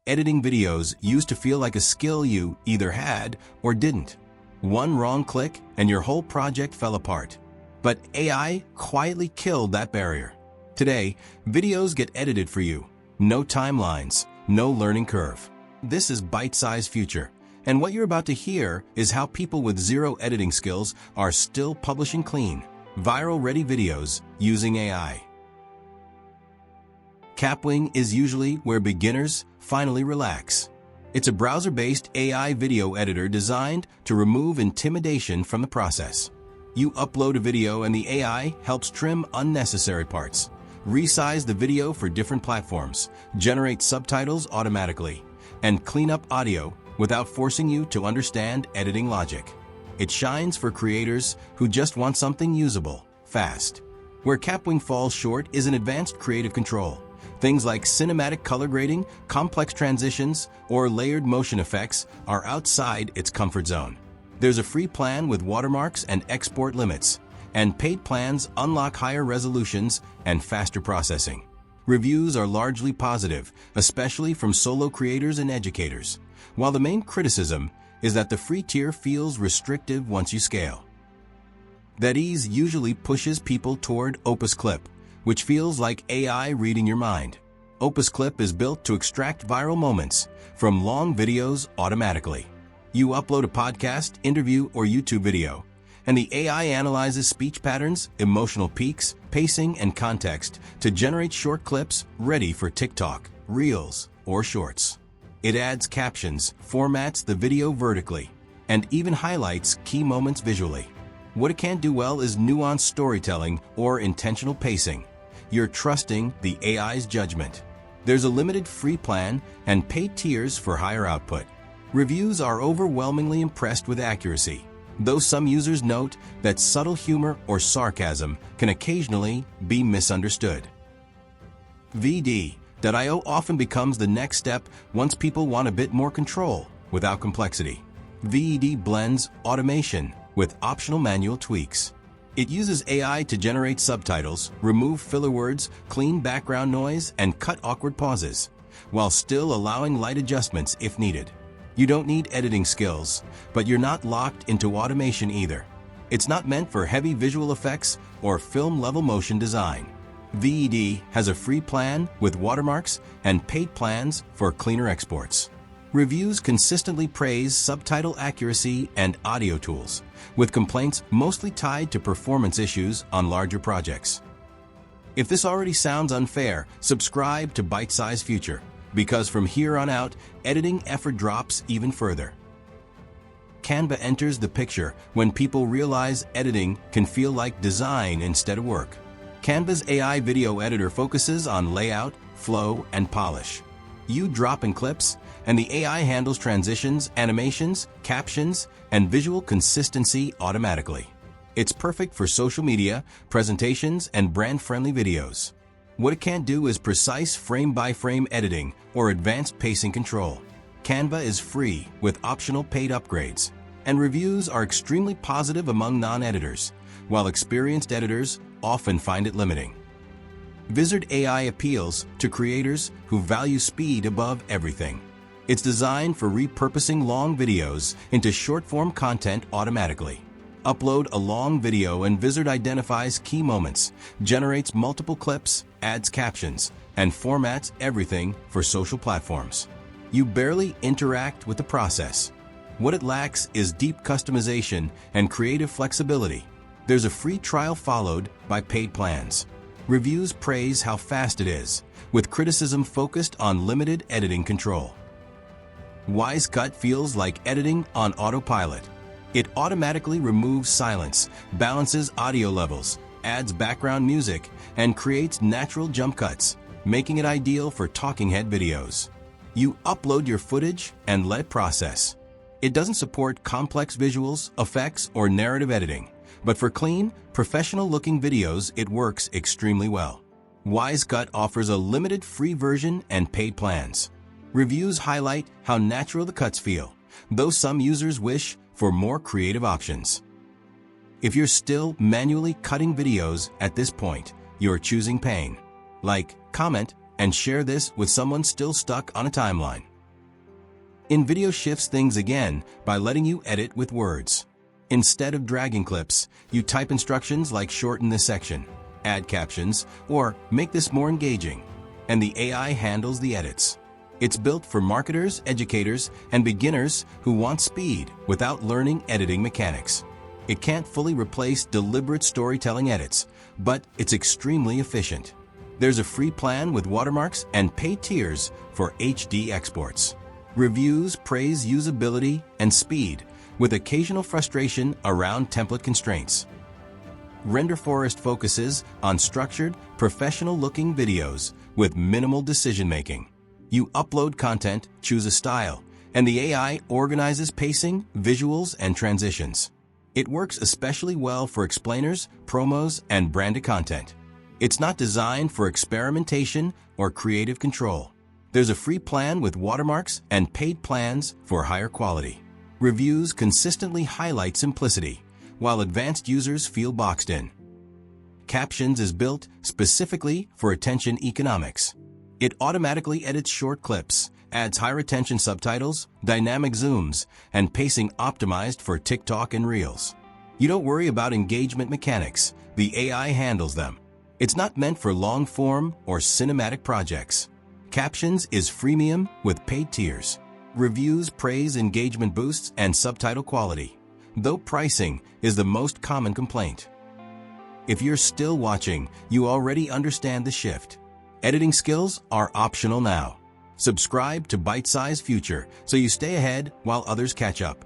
editing videos used to feel like a skill you either had or didn't. One wrong click and your whole project fell apart. But AI quietly killed that barrier. Today, videos get edited for you. No timelines, no learning curve. This is bite-sized future. And what you're about to hear is how people with zero editing skills are still publishing clean, viral-ready videos using AI. Kapwing is usually where beginners finally relax. It's a browser-based AI video editor designed to remove intimidation from the process. You upload a video and the AI helps trim unnecessary parts, resize the video for different platforms, generate subtitles automatically, and clean up audio without forcing you to understand editing logic. It shines for creators who just want something usable, fast. Where Kapwing falls short is in advanced creative control. Things like cinematic color grading, complex transitions, or layered motion effects are outside its comfort zone. There's a free plan with watermarks and export limits, and paid plans unlock higher resolutions and faster processing. Reviews are largely positive, especially from solo creators and educators, while the main criticism is that the free tier feels restrictive once you scale. That ease usually pushes people toward OpusClip, which feels like AI reading your mind. OpusClip is built to extract viral moments from long videos automatically. You upload a podcast, interview, or YouTube video, and the AI analyzes speech patterns, emotional peaks, pacing, and context to generate short clips ready for TikTok, Reels, or Shorts. It adds captions, formats the video vertically, and even highlights key moments visually. What it can't do well is nuanced storytelling or intentional pacing. You're trusting the AI's judgment. There's a limited free plan and paid tiers for higher output. Reviews are overwhelmingly impressed with accuracy, though some users note that subtle humor or sarcasm can occasionally be misunderstood. Vizard.io often becomes the next step once people want a bit more control without complexity. Vizard blends automation with optional manual tweaks. It uses AI to generate subtitles, remove filler words, clean background noise, and cut awkward pauses, while still allowing light adjustments if needed. You don't need editing skills, but you're not locked into automation either. It's not meant for heavy visual effects or film-level motion design. Vizard has a free plan with watermarks and paid plans for cleaner exports. Reviews consistently praise subtitle accuracy and audio tools, with complaints mostly tied to performance issues on larger projects. If this already sounds unfair, subscribe to Bite Size Future, because from here on out, editing effort drops even further. Canva enters the picture when people realize editing can feel like design instead of work. Canva's AI video editor focuses on layout, flow, and polish. You drop in clips, and the AI handles transitions, animations, captions, and visual consistency automatically. It's perfect for social media, presentations, and brand-friendly videos. What it can't do is precise frame-by-frame editing or advanced pacing control. Canva is free with optional paid upgrades, and reviews are extremely positive among non-editors, while experienced editors often find it limiting. Vizard AI appeals to creators who value speed above everything. It's designed for repurposing long videos into short-form content automatically. Upload a long video and Vizard identifies key moments, generates multiple clips, adds captions, and formats everything for social platforms. You barely interact with the process. What it lacks is deep customization and creative flexibility. There's a free trial followed by paid plans. Reviews praise how fast it is, with criticism focused on limited editing control. Wisecut feels like editing on autopilot. It automatically removes silence, balances audio levels, adds background music, and creates natural jump cuts, making it ideal for talking head videos. You upload your footage and let it process. It doesn't support complex visuals, effects, or narrative editing, but for clean, professional-looking videos, it works extremely well. Wisecut offers a limited free version and paid plans. Reviews highlight how natural the cuts feel, though some users wish for more creative options. If you're still manually cutting videos at this point, you're choosing pain. Like, comment, and share this with someone still stuck on a timeline. InVideo shifts things again by letting you edit with words. Instead of dragging clips, you type instructions like shorten this section, add captions, or make this more engaging, and the AI handles the edits. It's built for marketers, educators, and beginners who want speed without learning editing mechanics. It can't fully replace deliberate storytelling edits, but it's extremely efficient. There's a free plan with watermarks and paid tiers for HD exports. Reviews praise usability and speed, with occasional frustration around template constraints. Renderforest focuses on structured, professional-looking videos with minimal decision-making. You upload content, choose a style, and the AI organizes pacing, visuals, and transitions. It works especially well for explainers, promos, and branded content. It's not designed for experimentation or creative control. There's a free plan with watermarks and paid plans for higher quality. Reviews consistently highlight simplicity, while advanced users feel boxed in. Captions is built specifically for attention economics. It automatically edits short clips, adds high-retention subtitles, dynamic zooms, and pacing optimized for TikTok and Reels. You don't worry about engagement mechanics. The AI handles them. It's not meant for long-form or cinematic projects. Captions is freemium with paid tiers. Reviews praise engagement boosts and subtitle quality, though pricing is the most common complaint. If you're still watching, you already understand the shift. Editing skills are optional now. Subscribe to Bite-Size Future so you stay ahead while others catch up.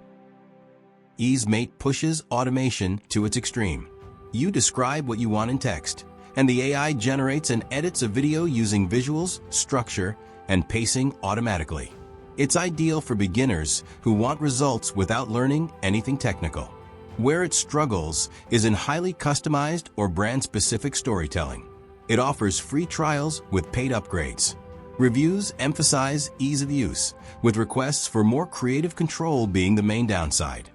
EaseMate pushes automation to its extreme. You describe what you want in text, and the AI generates and edits a video using visuals, structure, and pacing automatically. It's ideal for beginners who want results without learning anything technical. Where it struggles is in highly customized or brand-specific storytelling. It offers free trials with paid upgrades. Reviews emphasize ease of use, with requests for more creative control being the main downside.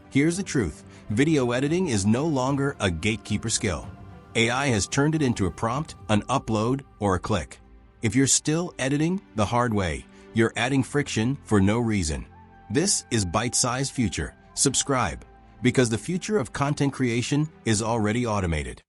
Here's the truth: video editing is no longer a gatekeeper skill. AI has turned it into a prompt, an upload, or a click. If you're still editing the hard way, you're adding friction for no reason. This is Bite-Size Future. Subscribe, because the future of content creation is already automated.